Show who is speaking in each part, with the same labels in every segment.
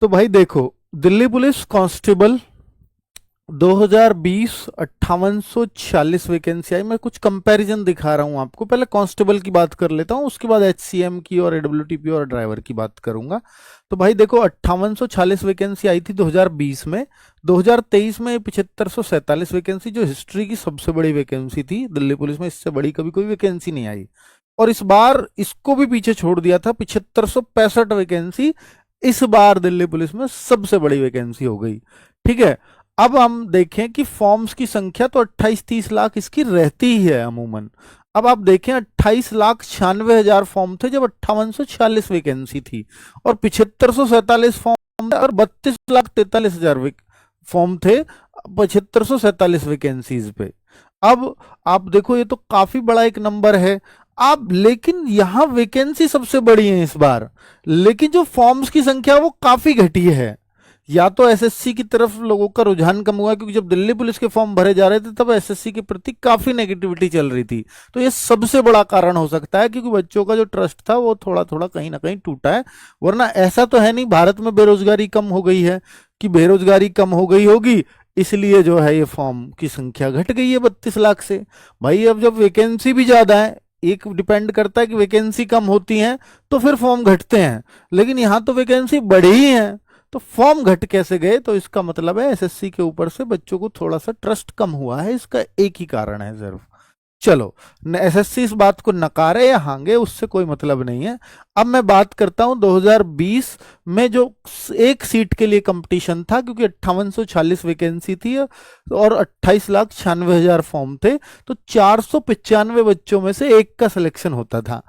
Speaker 1: तो भाई देखो, दिल्ली पुलिस कांस्टेबल 2020 5840 वैकेंसी आई। मैं कुछ कंपैरिजन दिखा रहा हूं आपको। पहले कांस्टेबल की बात कर लेता हूं, उसके बाद एचसीएम की और एडब्ल्यूटीपी और ड्राइवर की बात करूंगा। तो भाई देखो, 5840 वैकेंसी आई थी 2020 में। 2023 में 7547 वैकेंसी, जो हिस्ट्री की सबसे बड़ी वैकेंसी थी दिल्ली पुलिस में। इससे बड़ी कभी कोई वैकेंसी नहीं आई। और इस बार इसको भी पीछे छोड़ दिया था, 7565 वैकेंसी इस बार दिल्ली पुलिस में सबसे बड़ी वैकेंसी हो गई। ठीक है, अब हम देखें कि फॉर्म्स की संख्या तो 28-30 लाख इसकी रहती ही है अमूमन। अब आप देखें, 28,96,000 फॉर्म थे जब 5846 वैकेंसी थी, और 7547 फॉर्म थे, और 32,43,000 फॉर्म थे 7547 वैकेंसीज पे। अब आप देखो, ये तो काफी बड़ा एक नंबर है। आप लेकिन यहां वैकेंसी सबसे बड़ी है इस बार, लेकिन जो फॉर्म्स की संख्या वो काफी घटी है। या तो एसएससी की तरफ लोगों का रुझान कम हुआ, क्योंकि जब दिल्ली पुलिस के फॉर्म भरे जा रहे थे तब एसएससी के प्रति काफी नेगेटिविटी चल रही थी। तो ये सबसे बड़ा कारण हो सकता है, क्योंकि बच्चों का जो ट्रस्ट था वो थोड़ा थोड़ा कहीं ना कहीं टूटा है। वरना ऐसा तो है नहीं भारत में बेरोजगारी कम हो गई है, कि बेरोजगारी कम हो गई होगी इसलिए जो है ये फॉर्म की संख्या घट गई है 32 लाख से। भाई अब जब वैकेंसी भी ज्यादा है, एक डिपेंड करता है कि वैकेंसी कम होती है तो फिर फॉर्म घटते हैं, लेकिन यहां तो वैकेंसी बढ़ी ही है, तो फॉर्म घट कैसे गए? तो इसका मतलब है एसएससी के ऊपर से बच्चों को थोड़ा सा ट्रस्ट कम हुआ है। इसका एक ही कारण है सिर्फ। चलो, एसएससी इस बात को नकारे या हांगे उससे कोई मतलब नहीं है। अब मैं बात करता हूं 2020 में जो एक सीट के लिए कंपटीशन था, क्योंकि 5840 वैकेंसी थी और 28,96,000 फॉर्म थे, तो 495 बच्चों में से एक का सिलेक्शन होता था।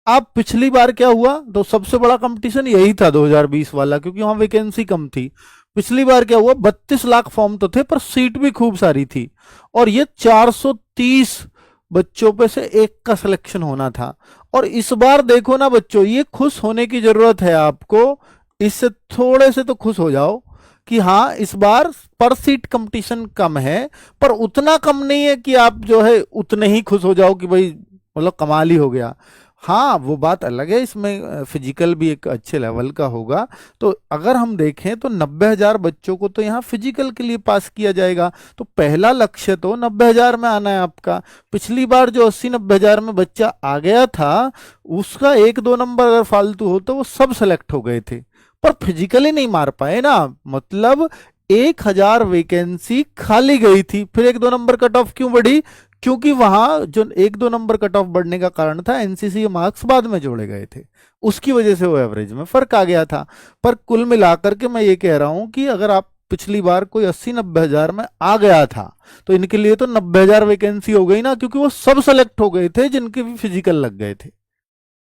Speaker 1: अब पिछली बार क्या हुआ? तो सबसे बड़ा कंपटीशन यही था 2020 वाला, क्योंकि वहां वैकेंसी कम थी। पिछली बार क्या हुआ? 32 लाख फॉर्म तो थे पर सीट भी खूब सारी थी, और ये 430 बच्चों पे से एक का सिलेक्शन होना था। और इस बार देखो ना बच्चों, ये खुश होने की जरूरत है आपको। इससे थोड़े से तो खुश हो जाओ कि हाँ, इस बार पर सीट कंपटीशन कम है, पर उतना कम नहीं है कि आप जो है उतने ही खुश हो जाओ कि भाई मतलब कमाल ही हो गया। हाँ, वो बात अलग है, इसमें फिजिकल भी एक अच्छे लेवल का होगा। तो अगर हम देखें तो 90,000 बच्चों को तो यहाँ फिजिकल के लिए पास किया जाएगा। तो पहला लक्ष्य तो 90,000 में आना है आपका। पिछली बार जो 80-90,000 में बच्चा आ गया था, उसका 1-2 नंबर अगर फालतू हो तो वो सब सेलेक्ट हो गए थे, पर फिजिकली नहीं मार पाए ना। मतलब 1,000 वैकेंसी खाली गई थी। फिर 1-2 नंबर कट ऑफ क्यों बढ़ी? क्योंकि वहां जो 1-2 नंबर कट ऑफ बढ़ने का कारण था, एनसीसी के मार्क्स बाद में जोड़े गए थे, उसकी वजह से वो एवरेज में फर्क आ गया था। पर कुल मिलाकर के मैं ये कह रहा हूं कि अगर आप पिछली बार कोई 80-90,000 में आ गया था, तो इनके लिए तो 90,000 वैकेंसी हो गई ना, क्योंकि वो सब सेलेक्ट हो गए थे जिनके भी फिजिकल लग गए थे।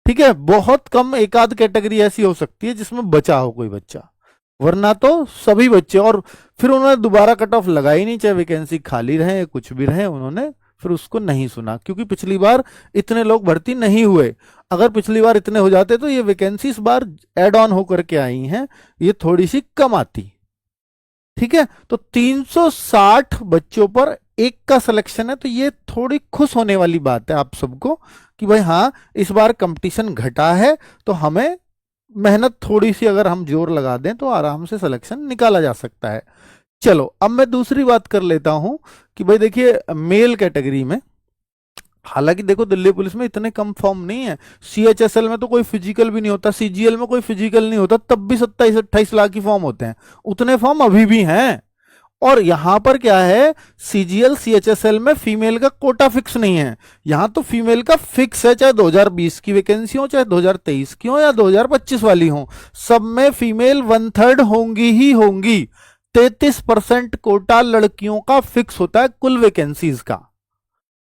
Speaker 1: ठीक है, बहुत कम एक आध कैटेगरी ऐसी हो सकती है जिसमें बचा हो कोई बच्चा, वरना तो सभी बच्चे। और फिर उन्होंने दोबारा कट ऑफ लगाई नहीं, चाहे वैकेंसी खाली रहे कुछ भी रहे, उन्होंने फिर उसको नहीं सुना, क्योंकि पिछली बार इतने लोग भर्ती नहीं हुए। अगर पिछली बार इतने हो जाते तो ये वैकेंसी इस बार एड ऑन होकर के आई हैं, ये थोड़ी सी कम आती। ठीक है, तो 360 बच्चों पर एक का सिलेक्शन है, तो ये थोड़ी खुश होने वाली बात है आप सबको कि भाई हाँ, इस बार कंपटीशन घटा है, तो हमें मेहनत थोड़ी सी अगर हम जोर लगा दें तो आराम से सिलेक्शन निकाला जा सकता है। चलो, अब मैं दूसरी बात कर लेता हूं कि भाई देखिए, मेल कैटेगरी में हालांकि देखो दिल्ली पुलिस में इतने कम फॉर्म नहीं है। सीएचएसएल में तो कोई फिजिकल भी नहीं होता, सीजीएल में कोई फिजिकल नहीं होता, तब भी 27-28 लाख की फॉर्म होते हैं। उतने फॉर्म अभी भी हैं। और यहां पर क्या है, सीजीएल सीएचएसएल में फीमेल का कोटा फिक्स नहीं है। यहां तो फीमेल का फिक्स है, चाहे 2020 की वैकेंसी हो, चाहे 2023 की हो, या 2025 वाली हो, सब में फीमेल 1/3 होंगी ही होंगी। 33% कोटा लड़कियों का फिक्स होता है कुल वैकेंसीज का।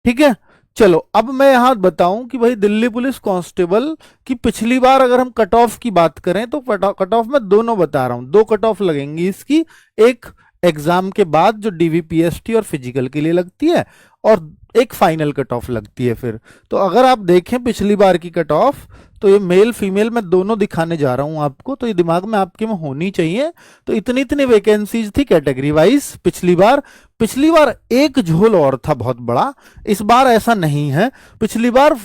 Speaker 1: ठीक है, चलो अब मैं यहां बताऊं कि भाई दिल्ली पुलिस कांस्टेबल की पिछली बार अगर हम कट ऑफ की बात करें तो कट ऑफ में दोनों बता रहा हूं, 2 कट ऑफ लगेंगी इसकी। एक एग्जाम के बाद जो डीवीपीएसटी और फिजिकल के लिए लगती है, और एक फाइनल कट ऑफ लगती है फिर। तो अगर आप देखें पिछली बार की कट ऑफ, तो ये मेल फीमेल मैं दोनों दिखाने जा रहा हूं आपको, तो ये दिमाग में आपके में होनी चाहिए। तो इतनी इतनी वैकेंसीज थी कैटेगरी वाइज पिछली बार। पिछली बार एक झोल और था बहुत बड़ा, इस बार ऐसा नहीं है। पिछली बार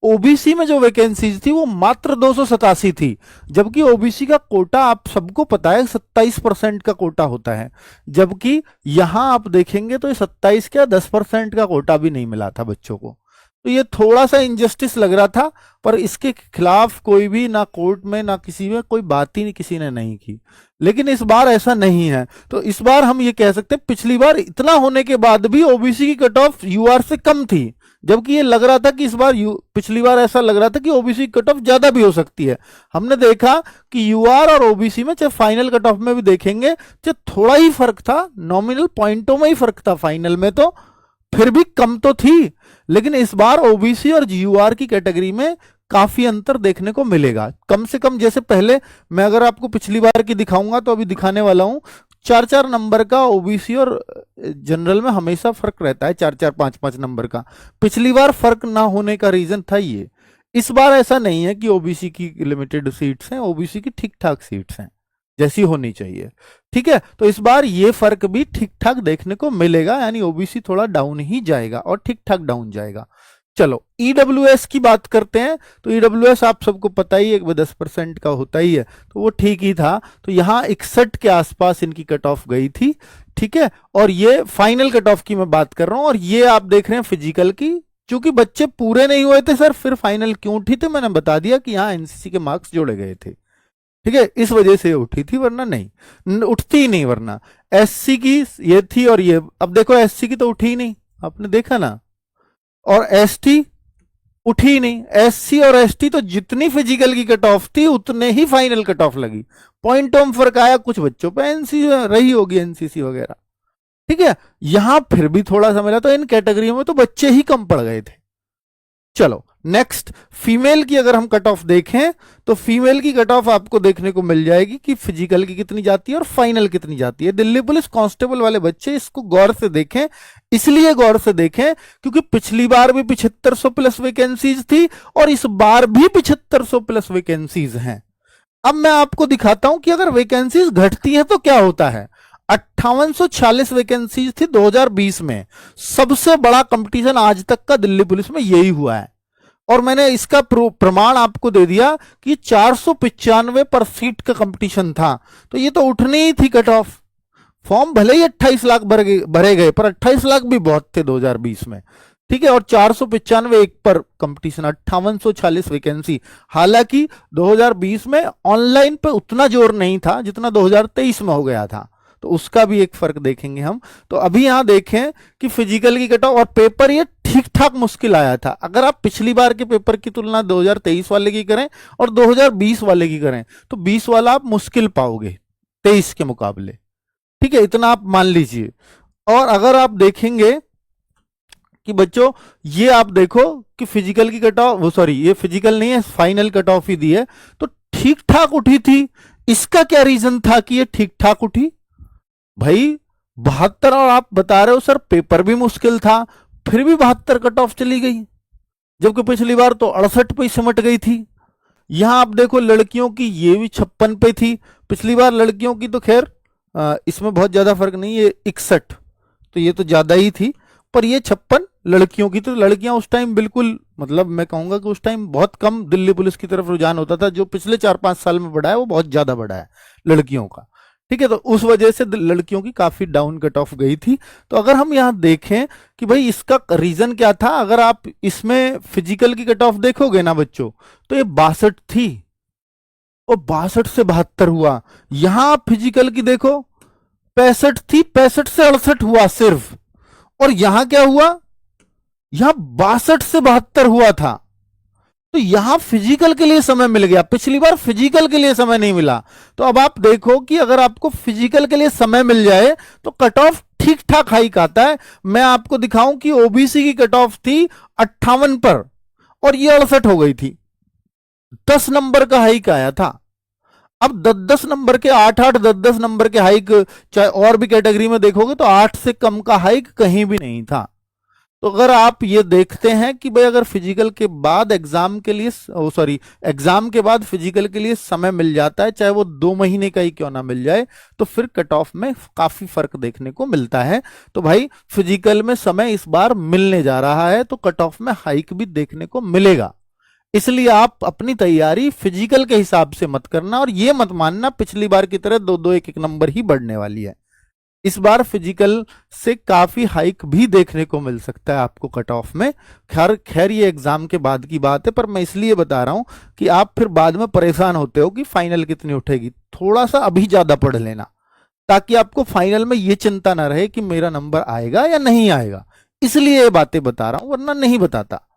Speaker 1: ओबीसी में जो वैकेंसीज थी वो मात्र 287 थी, जबकि ओबीसी का कोटा आप सबको पता है 27% का कोटा होता है, जबकि यहां आप देखेंगे तो ये 27 क्या 10% का कोटा भी नहीं मिला था बच्चों को। तो ये थोड़ा सा इनजस्टिस लग रहा था, पर इसके खिलाफ कोई भी ना कोर्ट में ना किसी में कोई बात ही किसी ने नहीं की। लेकिन इस बार ऐसा नहीं है, तो इस बार हम ये कह सकते हैं पिछली बार इतना होने के बाद भी ओबीसी की कट ऑफ यूआर से कम थी, जबकि ये लग रहा था कि इस बार पिछली बार ऐसा लग रहा था कि ओबीसी कट ऑफ ज्यादा भी हो सकती है। हमने देखा कि यूआर और ओबीसी में चाहे फाइनल कट ऑफ में भी देखेंगे चाहे थोड़ा ही फर्क था, नॉमिनल पॉइंटों में ही फर्क था, फाइनल में तो फिर भी कम तो थी। लेकिन इस बार ओबीसी और यूआर की कैटेगरी में काफी अंतर देखने को मिलेगा, कम से कम। जैसे पहले मैं अगर आपको पिछली बार की दिखाऊंगा तो अभी दिखाने वाला हूं, 4-4 नंबर का ओबीसी और जनरल में हमेशा फर्क रहता है, 4-4 5-5 नंबर का। पिछली बार फर्क ना होने का रीजन था ये। इस बार ऐसा नहीं है कि ओबीसी की लिमिटेड सीट्स हैं, ओबीसी की ठीक ठाक सीट्स हैं जैसी होनी चाहिए। ठीक है, तो इस बार ये फर्क भी ठीक ठाक देखने को मिलेगा, यानी ओबीसी थोड़ा डाउन ही जाएगा और ठीक ठाक डाउन जाएगा। चलो ईडब्ल्यूएस की बात करते हैं, तो ईडब्ल्यूएस आप सबको पता ही है 10% का होता ही है, तो वो ठीक ही था। तो यहां 61 के आसपास इनकी कट ऑफ गई थी। ठीक है, और ये फाइनल कट ऑफ की मैं बात कर रहा हूं, और ये आप देख रहे हैं फिजिकल की। चूंकि बच्चे पूरे नहीं हुए थे सर, फिर फाइनल क्यों उठी थी, मैंने बता दिया कि यहाँ एनसीसी के मार्क्स जोड़े गए थे। ठीक है, इस वजह से उठी थी, वरना नहीं उठती ही नहीं। वरना एससी की ये थी, और ये अब देखो एससी की तो उठी ही नहीं, आपने देखा ना, और एसटी उठी ही नहीं। एससी और एसटी तो जितनी फिजिकल की कट ऑफ थी उतने ही फाइनल कट ऑफ लगी, पॉइंटों में फर्क आया, कुछ बच्चों पे एनसी रही होगी, एनसीसी वगैरह। ठीक है, यहां फिर भी थोड़ा सा मिला, तो इन कैटेगरियों में तो बच्चे ही कम पड़ गए थे। चलो नेक्स्ट, फीमेल की अगर हम कट ऑफ देखें तो फीमेल की कट ऑफ आपको देखने को मिल जाएगी कि फिजिकल की कितनी जाती है और फाइनल कितनी जाती है। दिल्ली पुलिस कांस्टेबल वाले बच्चे इसको गौर से देखें, इसलिए गौर से देखें क्योंकि पिछली बार भी 7500 प्लस वैकेंसीज थी और इस बार भी 7500 प्लस वैकेंसीज हैं। अब मैं आपको दिखाता हूं कि अगर वैकेंसीज घटती हैं तो क्या होता है। 5846 वैकेंसीज थी 2020 में, सबसे बड़ा कंपटीशन आज तक का दिल्ली पुलिस में यही हुआ है, और मैंने इसका प्रमाण आपको दे दिया कि 495 पर सीट का कंपटीशन था, तो ये तो उठनी ही थी कट ऑफ। फॉर्म भले ही 28 लाख भरे गए, पर 28 लाख भी बहुत थे 2020 में। ठीक है, और 495 एक पर कंपटीशन, 5846 वैकेंसी। हालांकि 2020 में ऑनलाइन पे उतना जोर नहीं था जितना 2023 में हो गया था, तो उसका भी एक फर्क देखेंगे हम। तो अभी यहां देखें कि फिजिकल की कट ऑफ और पेपर ये ठीक ठाक मुश्किल आया था। अगर आप पिछली बार के पेपर की तुलना 2023 वाले की करें और 2020 वाले की करें तो 20 वाला आप मुश्किल पाओगे 23 के मुकाबले। ठीक है, इतना आप मान लीजिए। और अगर आप देखेंगे कि बच्चों ये आप देखो कि फिजिकल की कट ऑफ, वो सॉरी ये फिजिकल नहीं है, फाइनल कट ऑफ ही दी है, तो ठीक ठाक उठी थी। इसका क्या रीजन था कि ये ठीक ठाक उठी भाई? 72, और आप बता रहे हो सर पेपर भी मुश्किल था, फिर भी 72 कट ऑफ चली गई, जबकि पिछली बार तो 68 पे सिमट गई थी। यहां आप देखो लड़कियों की ये भी 56 पे थी, पिछली बार लड़कियों की तो खैर इसमें बहुत ज्यादा फर्क नहीं, ये 61, तो ये तो ज्यादा ही थी, पर ये 56 लड़कियों की। तो लड़कियां उस टाइम बिल्कुल, मतलब मैं कहूंगा कि उस टाइम बहुत कम दिल्ली पुलिस की तरफ रुझान होता था, जो पिछले 4-5 साल में बढ़ा है वो बहुत ज्यादा बढ़ा है लड़कियों का। ठीक है, तो उस वजह से लड़कियों की काफी डाउन कट ऑफ गई थी। तो अगर हम यहां देखें कि भाई इसका रीजन क्या था, अगर आप इसमें फिजिकल की कट ऑफ देखोगे ना बच्चों, तो ये 62 थी और 62 से 72 हुआ। यहां आप फिजिकल की देखो 65 थी, 65 से 68 हुआ सिर्फ, और यहां क्या हुआ, यहां 62 से 72 हुआ था। तो यहां फिजिकल के लिए समय मिल गया, पिछली बार फिजिकल के लिए समय नहीं मिला। तो अब आप देखो कि अगर आपको फिजिकल के लिए समय मिल जाए तो कट ऑफ ठीक ठाक हाइक आता है। मैं आपको दिखाऊं कि ओबीसी की कट ऑफ थी 58 पर और ये 68 हो गई थी, 10 नंबर का हाइक आया था। अब 10-10 नंबर के 8-8 10-10 नंबर के हाइक, चाहे और भी कैटेगरी में देखोगे तो 8 से कम का हाइक कहीं भी नहीं था। तो अगर आप ये देखते हैं कि भाई अगर फिजिकल के बाद एग्जाम के लिए, सॉरी एग्जाम के बाद फिजिकल के लिए समय मिल जाता है, चाहे वो 2 महीने का ही क्यों ना मिल जाए, तो फिर कट ऑफ में काफी फर्क देखने को मिलता है। तो भाई फिजिकल में समय इस बार मिलने जा रहा है, तो कट ऑफ में हाइक भी देखने को मिलेगा। इसलिए आप अपनी तैयारी फिजिकल के हिसाब से मत करना, और ये मत मानना पिछली बार की तरह दो दो एक एक नंबर ही बढ़ने वाली है। इस बार फिजिकल से काफी हाइक भी देखने को मिल सकता है आपको कट ऑफ में। खैर खैर ये एग्जाम के बाद की बात है, पर मैं इसलिए बता रहा हूं कि आप फिर बाद में परेशान होते हो कि फाइनल कितनी उठेगी। थोड़ा सा अभी ज्यादा पढ़ लेना, ताकि आपको फाइनल में ये चिंता ना रहे कि मेरा नंबर आएगा या नहीं आएगा। इसलिए ये बातें बता रहा हूं, वरना नहीं बताता।